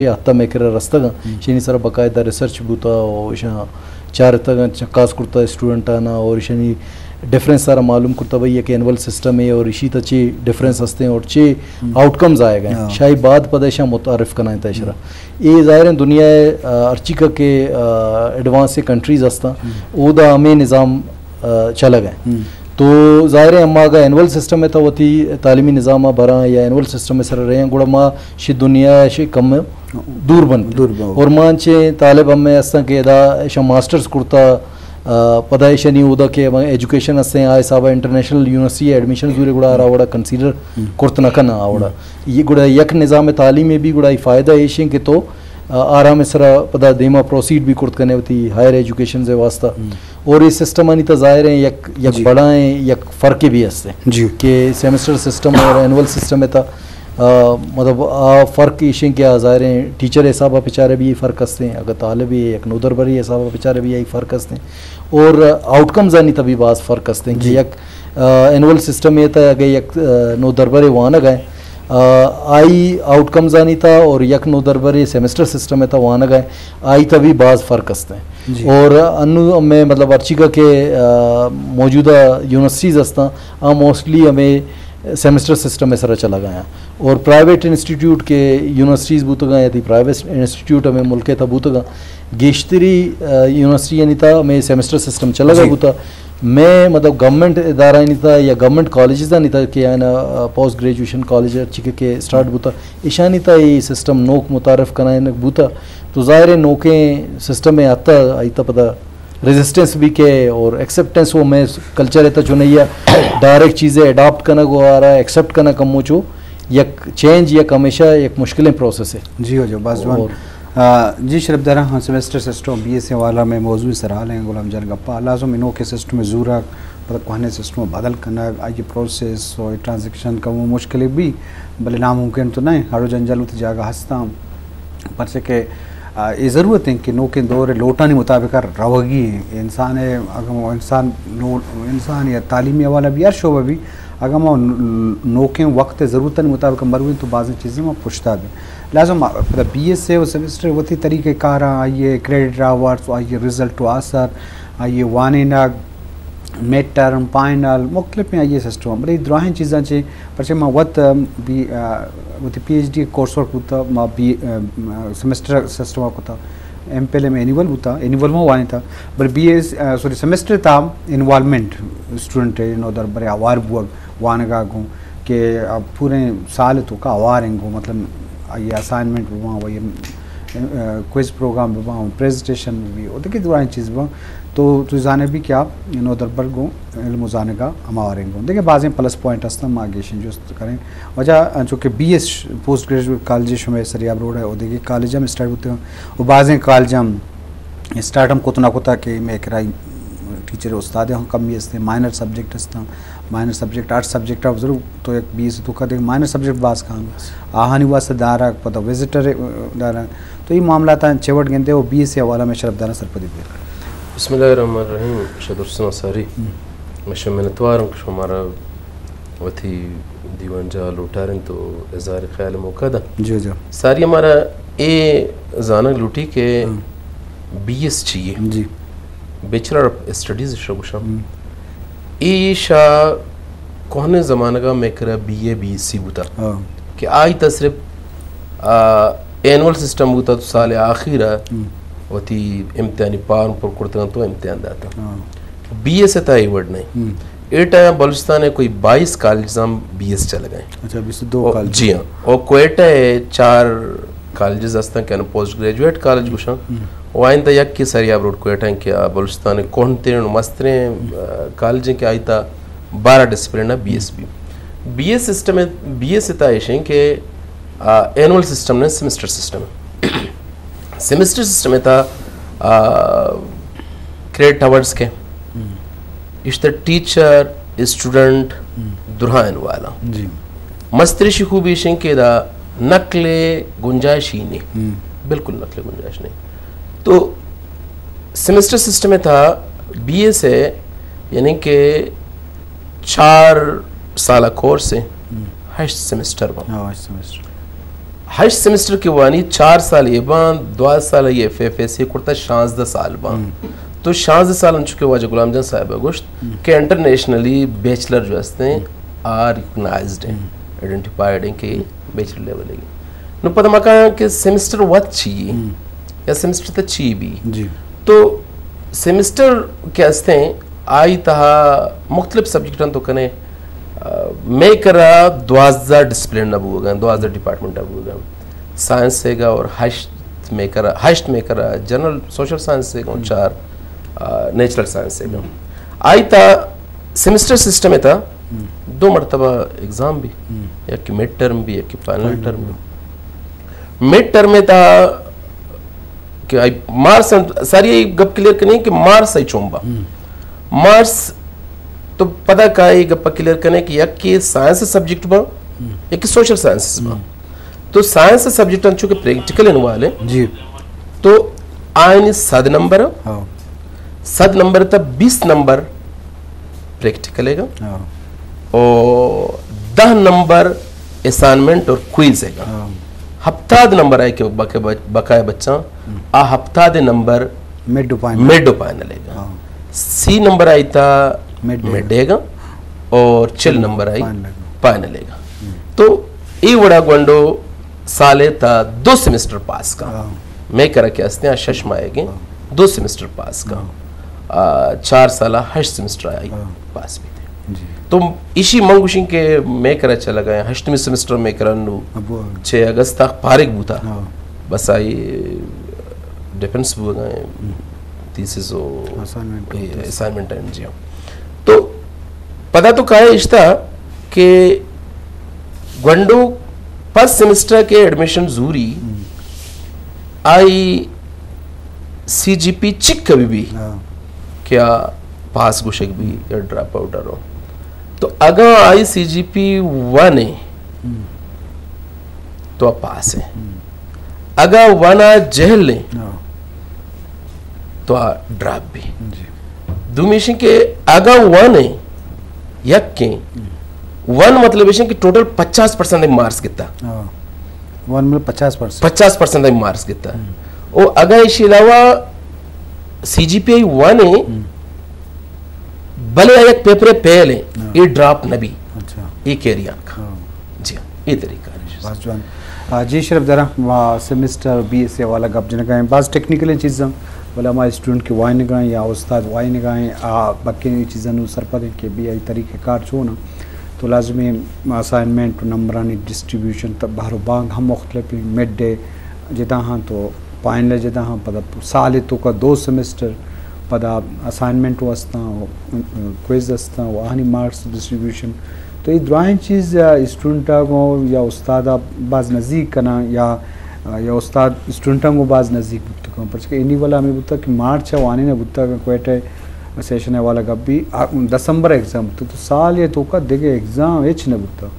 हत्ता मेकरा रस्तगा शनी सर बाकायदा रिसर्च बूता और इशा चार तक चक्कास कुर्ता स्टूडेंट आना और शनी डिफरेंस सारा मालूम करता भाई एक एनुअल सिस्टम है और इसी तचे डिफरेंस हंसते हैं और चे आउटकम्स आएगा शायद बाद पदेशा मुतारिफ करना है इशरा ये ज़ाहिर है दुनिया अर्चिका के एडवांस कंट्रीज हंसता ओदा हमें निज़ाम चला गए तो ज़ाहिर है अम्मा का एनुअल सिस्टम में था वो थी तालीमी निज़ाम बरा या एनुअल सिस्टम में सर रहे हैं गुड़ा माँ शि दुनिया शि कम दूर बन और माँ चे तालिब हमें अस्ता के दा शा मास्टर्स कुर्ता पदाइश नहीं उदा के एजुकेशन अस्ते आए साबा इंटरनेशनल यूनिवर्सिटी एडमिशन दूर गुड़ा आ रहा कंसीडर कुर्त न करना आवड़ा ये गुड़ा यक निज़ाम तालीम में भी गुड़ा फ़ायदा ऐशे के तो आराम सरा पदा देमा प्रोसीड भी कुर्त करने होती हायर एजुकेशन से वास्ता और ये सिस्टम आनी तो ज़ाहिर है यक बढ़ाएँ यक फ़र्क भी हंसते जी कि सेमेस्टर सिस्टम और एनुअल सिस्टम में था मतलब फ़र्क इशे क्या ज़ाहिर है टीचर हिसाब बेचारे भी ये फ़र्क हंसते हैं अगर तालिब भी एक नूदर बरी हिसाब बेचारे भी यही फ़र्क हंसते हैं और आउटकम्स आनी तभी बाज़ फ़र्क हंसते हैं कि यक एनुअल सिस्टम ये था अगर यक नूदर बरे वहाँ न गए आई आउटकम्स आनी था और यक नो दरबारी सेमेस्टर सिस्टम में था वहाँ न गए आई तभी बाज़ फ़र्क हंसते हैं और अनु में मतलब अर्चिका के मौजूदा यूनिवर्सिटीज़ हंसता मोस्टली हमें सेमेस्टर सिस्टम में सर चला गया और प्राइवेट इंस्टीट्यूट के यूनिवर्सिटीज़ बूत गए थी प्राइवेट इंस्टीट्यूट हमें मुल्क था बूत गा गेश्तरी यूनिवर्सिटी यानी था हमें सेमेस्टर सिस्टम चला गया बूता मैं मतलब गवर्नमेंट इदारा नहीं था या गवर्नमेंट कॉलेजेस नहीं था कि ना पोस्ट ग्रेजुएशन कॉलेज चिके के स्टार्ट बूता ईशा नहीं था ये सिस्टम नोक मुतारफ़ कराने बूता तो ज़ाहिर है नोकें सिस्टम में आता आई था पता रेजिस्टेंस भी के और एक्सेप्टेंस वो मैं कल्चर है जो नहीं है डायरेक्ट चीज़ें अडाप्ट करना को आ रहा है एक्सेप्ट करना कम हो चो यक चेंज यक हमेशा एक मुश्किलें प्रोसेस है जी हो जो बस जी शरबदारा हाँ सेमेस्टर सिस्टम BSc वाला में मौजूद सराल हैं गुलाम जान गप्पा लाजम इनो के सिस्टम में ज़ूरा पता कहने सिस्टम बदल करना ये प्रोसेस और ट्रांजेक्शन का वो मुश्किल भी भले नामुमकिन तो नहीं हर जंजल उत जागा हंसता पर से के ये ज़रूरत है कि नो के दौर लोटानी मुताबिक रवगी है इंसान है अगर इंसान या तालीमी वाला भी यार शोबा भी अगर मैं नो के वक्त ज़रूरत मुताबिक मरवी तो बाज़ चीज़ें मैं पुछता भी लाजम BSc वो सेमेस्टर वती तरीके कार आइए क्रेडिट आवर्स आइए रिजल्ट तो आसर आइए वाने ना मिड टर्म फाइनल मुख्तलिफ में आइए सिस्टम बड़ी द्राहन चीज़ें चे पर मैं वत भी वती PhD कोर्स वर्क होता माँ भी सेमेस्टर सिस्टम होता MPhil में एनुअल होता एनुअल में वाने था पर सॉरी सेमेस्टर था इन्वॉल्वमेंट स्टूडेंट नो दर बड़े आवार बुआ वाने का गूँ कि अब पूरे साल तो का आवार हैं मतलब ये असाइनमेंट भी वहाँ वही क्विज प्रोग्राम भी वहाँ प्रेजेंटेशन भी और देखिए दुआएं चीज़ वहाँ तो जाने भी क्या नो दरबर गो इल्म जाने का हमारे गो देखिए बाज़ें प्लस पॉइंट हस्ता मार्गेशन जो करें वजह चूँकि BS पोस्ट ग्रेजुएट कॉलेज में सरियाब रोड है और देखिए कॉलेज में स्टार्ट होते हैं और बाज़ें कॉलेज हम स्टार्ट हम कोतना कोता के मैं कराई टीचर उस्ताद हम कम भी हंसते माइनर सब्जेक्ट हंसता माइनर सब्जेक्ट 8 सब्जेक्ट आप ज़रूर तो एक 20 तो का देख माइनर सब्जेक्ट बास काम आहानी वास्ते दारा पता विजिटर दारा तो ये मामला था चेवट गेंदे वो BSc हवाला में शरफ दारा सरपदी भी बिस्मिल्लाहिर्रहमानिर्रहीम शदुर्सना सारी मैं मिनतवार हमारा वथी दीवान जा लुटारन तो इज़हार ख्याल मौका दा जो जो सारी हमारा ए जाना लुटी के BS चाहिए जी बैचलर ऑफ स्टडीज़ शगुशम ईशा कोहने ज़माने का मैं करा BA BSc बुता कि आई तसरिफ एनुअल सिस्टम बुता तो साल आखिर वती इम्तिहानी पार पर कुर्तन तो इम्तिहान दाता BS था ये वर्ड नहीं एटा बलूचिस्तान है कोई 22 कॉलेज हम BS चले गए अच्छा 22 कॉलेज जी हाँ और कोयटा है 4 कॉलेजेस हस्ता क्या पोस्ट ग्रेजुएट कॉलेज गुशा वाइन तो यक की सरिया रोड कोयटा क्या बलूचिस्तान कौन तेरे मस्तरे कॉलेज के आई था 12 डिसिप्लिन है BS सिस्टम में BS था ऐसे के एनुअल सिस्टम ने सेमेस्टर सिस्टम था क्रेडिट अवार्ड्स के इश्ते टीचर स्टूडेंट दुरान वाला जी मस्तरी खूबी ऐसे के दा नकले गुंजाइश ही नहीं बिल्कुल नकले गुंजाइश नहीं तो सेमेस्टर सिस्टम में था BS है यानी कि 4 साल कोर्स है 8 सेमेस्टर 8 सेमेस्टर के वानी 4 साल ये बान 2 साल ये FFS कुर्ता 16 साल बान तो 16 साल चुके वाजा गुलाम जान साहब गोश्त के इंटरनेशनली बैचलर जो हस्ते आर रिकग्नाइज्ड हैं आइडेंटिफाइड हैं कि बैचलर लेवल है नो पता मका कि सेमेस्टर वत चाहिए या सेमेस्टर तक चाहिए भी जी तो सेमेस्टर के हस्ते आई तहा मुख्तलिफ सब्जेक्टन तो कने मैं करा 12 डिसिप्लिन अब होगा 12 डिपार्टमेंट अब होगा साइंस सेगा और हश्त में करा जनरल सोशल साइंस सेगा और 4 नेचुरल साइंस सेगा आई था सेमेस्टर सिस्टम में था 2 मरतबा एग्जाम भी या कि मिड टर्म भी या कि फाइनल टर्म भी मिड टर्म में था कि आई मार्स सारी गप क्लियर करनी कि मार्स आई चोंबा मार्स तो पता का ये गप्पा क्लियर करने की या कि साइंस सब्जेक्ट बा या कि सोशल साइंस बा तो साइंस सब्जेक्ट अंचु के प्रैक्टिकल इनवाले जी तो आयन 7 नंबर तक 20 नंबर प्रैक्टिकल है और 10 नंबर असाइनमेंट और क्विज है हफ्ता नंबर आए के बकाया बच्चा आ हफ्ता दे नंबर मिड फाइनल है सी नंबर आई था मिड है और चिल नंबर आई फाइनल है तो ये बड़ा गोंडो साले था 2 सेमेस्टर पास का मैं करा के हस्ते शशमा आएगे 2 सेमेस्टर पास का 4 साल 8 सेमेस्टर आई पास भी थे तो इसी मंगुशिंग के मैं करा चला गया 8वें सेमेस्टर में करा 6 अगस्त तक फारिग बूता बस आई डिफेंस हुआ गए थीसिस असाइनमेंट एंड जी तो पता तो का है इश्ता कि गंडो फर्स्ट सेमेस्टर के एडमिशन जूरी आई CGP चिक कभी भी क्या पास गुशक भी या ड्रॉप आउट हो तो अगर आई CGP 1 है तो आप पास है अगर 1 आ जहल ले तो ड्रॉप भी दुमिशन के अगर 1 है यक के 1 मतलब कि टोटल 50% मार्क्स कितना 1 में 50% मार्क्स कितना और अगर इसके अलावा CGPA 1 है भले एक पेपर पहले ये ड्रॉप नबी अच्छा ये कैरियर का जी ये तरीका है जी शरफ जरा सेमेस्टर BSc वाला गप जन गए बस टेक्निकल चीज़ें बोला हमारे स्टूडेंट के वाइन गाएं या उस्ताद वाइन गाएं बाकी चीज़ों सरपद के भी आई तरीक़ेकार छो ना तो लाजमी असाइनमेंट नंबरानी डिस्ट्रीब्यूशन तब बाहर बांग हम मुख्तलिफ मिड डे जिदा हाँ तो फाइनल जिदा हाँ पता साल तो का 2 सेमेस्टर पदा असाइनमेंट वस्ता क्विज वस्ता वहानी मार्क्स डिस्ट्रीब्यूशन तो ये ड्राइंग चीज़ स्टूडेंट को या उस्ताद बाज नज़दीक करना या उस्ताद स्टूडेंट को बाज नज़दीक बुत पर इन्हीं वाला हमें बुता कि मार्च वानी ने बुता का क्वेटे सेशन वाला का भी दिसंबर एग्जाम तो साल ये तो का देखे एग्जाम एच न बुता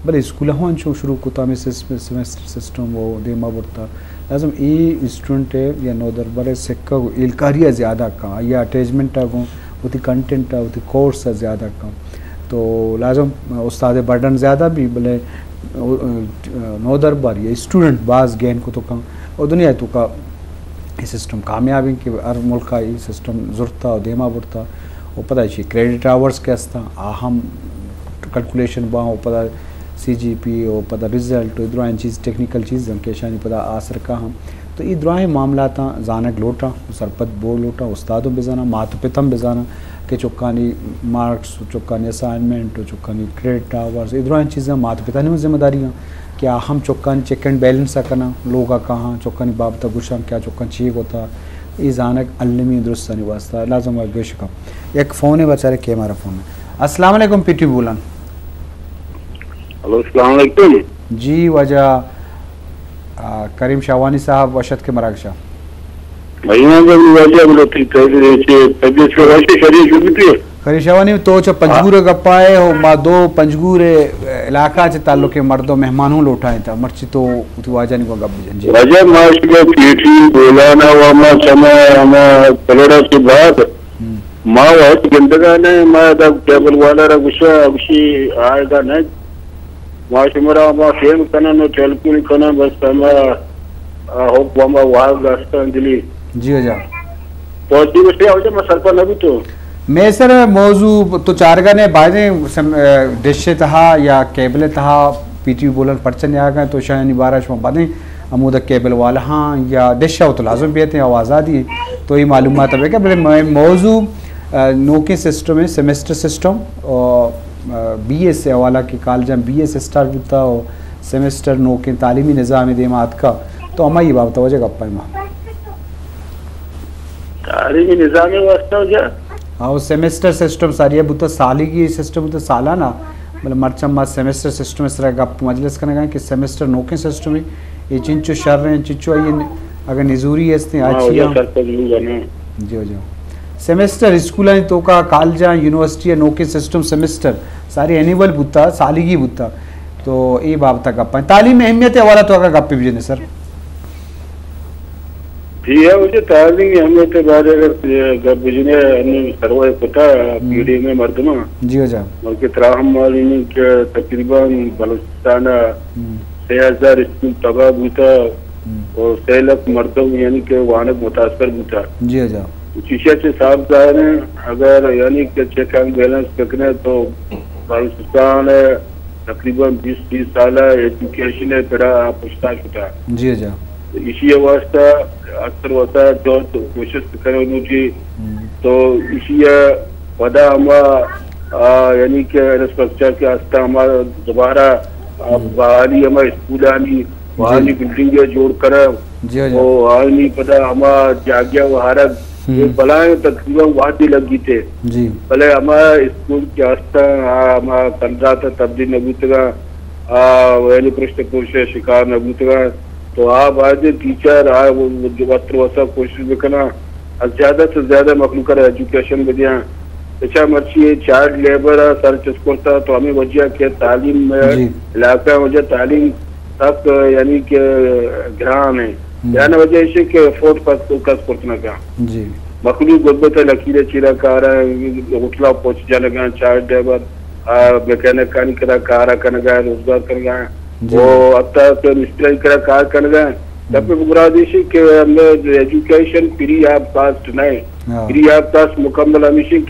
भले स्कूल हाँ शुरू कुता में सेमेस्टर सिस्टम वो देमा बुता लाजम ई स्टूडेंट या नोदर बड़े सिक्का इलकारिया ज़्यादा का या अटैचमेंट को उती कंटेंट उती कोर्स ज़्यादा का तो लाजम उस्ताद बर्डन ज़्यादा भी भले नोदर बार या स्टूडेंट बाज गेन को तो कम और दुनिया तो का ये सिस्टम कामयाबी कि हर मुल्क का ये सिस्टम ज़रूरत और देमा बुरता वो पता है क्रेडिट आवर्स कैसा अहम कैलकुलेशन बा वो पता CGP वो पता रिजल्ट इधर चीज़ टेक्निकल चीज़ के शानी पता आसर का हम तो इधर मामला था जानक लोटा सरपत बोर लोटा उस्तादों बेजाना मात पितम बेजाना के चुकानी मार्क्स चुकानी असाइनमेंट चुकानी क्रेडिट आवर्स इधर चीज़ें मात पिता नहीं जिम्मेदारी क्या हम चुकानी चेक एंड बैलेंस करना लोग कहाँ चुकानी बाबता गुशा क्या चुका चीक होता ये जानक अलमी दुरुस्त नहीं वास्ता लाजम बेशक एक फ़ोन है बेचारे के हमारा फ़ोन है अस्सलाम वालेकुम पीटी बुलान हेलो अस्सलाम वालेकुम जी वजह करीम शाहवानी साहब वशत के मराग शाह करीम शाहवानी तो च पंजगूरे गप्पाए हो मा 2 पंजगूरे इलाका च ताल्लुके मर्दो मेहमानों लौटाए था मर्ची तो उती वाजन को गप जी वजह माश के पीठी बोलाना वामा समय हमा कलड़ा के बाद मां वक्त गंदगा ने मा दा टेबल वाला रा गुस्सा अबशी आएगा ना माशुमरा मा फेम कना नो चलकुल कना बस समा हो वमा वाग अस्तंजलि जी हो जा तो दिवस हो जा सरपा नबी तो मैं सर मौजू तो चारगा ने बाजे डिश तहा या केबल तहा पीटीवी बोलर परचन या गए तो शायद बारिश में बादें अमूद केबल वाला हाँ या डिश हो तो लाजम भी हैं आज़ादी तो ये मालूमात है क्या मौजू नोके सिस्टम है सेमेस्टर सिस्टम और बीएस से हवाला की कॉलेज में बीएस स्टार्ट होता और सेमेस्टर नोके तालीमी निज़ाम देमात का तो अमा ये बात वजह गप्पा है तालीमी निज़ाम वास्ता हो जा हाँ सेमेस्टर सिस्टम सारी बुत साली की सिस्टम तो सालाना मतलब मरचम सेमेस्टर सिस्टम इस तरह गप मजलिस करने गए कि सेमेस्टर नोके सिस्टम है ये चिंचो शर रहे हैं चिंचो ये अगर निजूरी है इसने अच्छी जी हो जाओ सेमेस्टर स्कूल तो का कॉलेज यूनिवर्सिटी नोके सिस्टम सेमेस्टर सारी एनुअल बुता साली की बुता तो ये बात तक गप्पा तालीम अहमियत है वाला तो अगर गप्पे भी ने सर जी है मुझे तालीम अहमियत के बारे अगर बिजने अन्य सर्वे पता पीढ़ी में मर्दमा जी हो जा और तराहम मालिनी के तकरीबन बलूचिस्तान 6000 स्कूल तबाह बुता और 6 लाख मर्दों यानी के वाहन मुतासर बुता जी हो जा शीशा से साफ जाने अगर यानी कि चेक एंड बैलेंस करने तो बलूचिस्तान तकरीबन 20 साल एजुकेशन है तेरा पुछता छुटा जी हो जा इसी अवस्था अक्सर होता है जो कोशिश करें उनकी तो इसी पदा हमारा यानी कि इंफ्रास्ट्रक्चर के आस्था हमारा दोबारा बहाली हमारे स्कूल आनी बहाली बिल्डिंग जोड़ कर वो हाली पता हमारा जाग्या वहारा बलाएं तकरीबन वादी लगी थे जी भले हमारा स्कूल के आस्था हमारा पंद्रह था तब्दील नबूतगा यानी पृष्ठ पुरुष शिकार नबूतगा तो आप आज टीचर जो वस्त्र वसा कोशिश भी करना ज्यादा से ज्यादा मखलूक एजुकेशन बढ़िया अच्छा मर्ची चाइल्ड लेबर सर्च करता तो हमें वजह के तालीम में इलाका वजह तालीम तक यानी कि ग्राम है यानी वजह इसे के अफोर्ड करना का जी मखलूक गुर्बत लकीरें चिरा कार उठला पहुंच जाने का चाइल्ड लेबर मैकेनिक कानी करा कार करने गए रोजगार कर गए वो अब तक मिस्त्री करा कार कर गए तब पे बुरादेशी के हमने एजुकेशन फ्री ऑफ कास्ट नहीं फ्री ऑफ कास्ट मुकम्मल हमेशा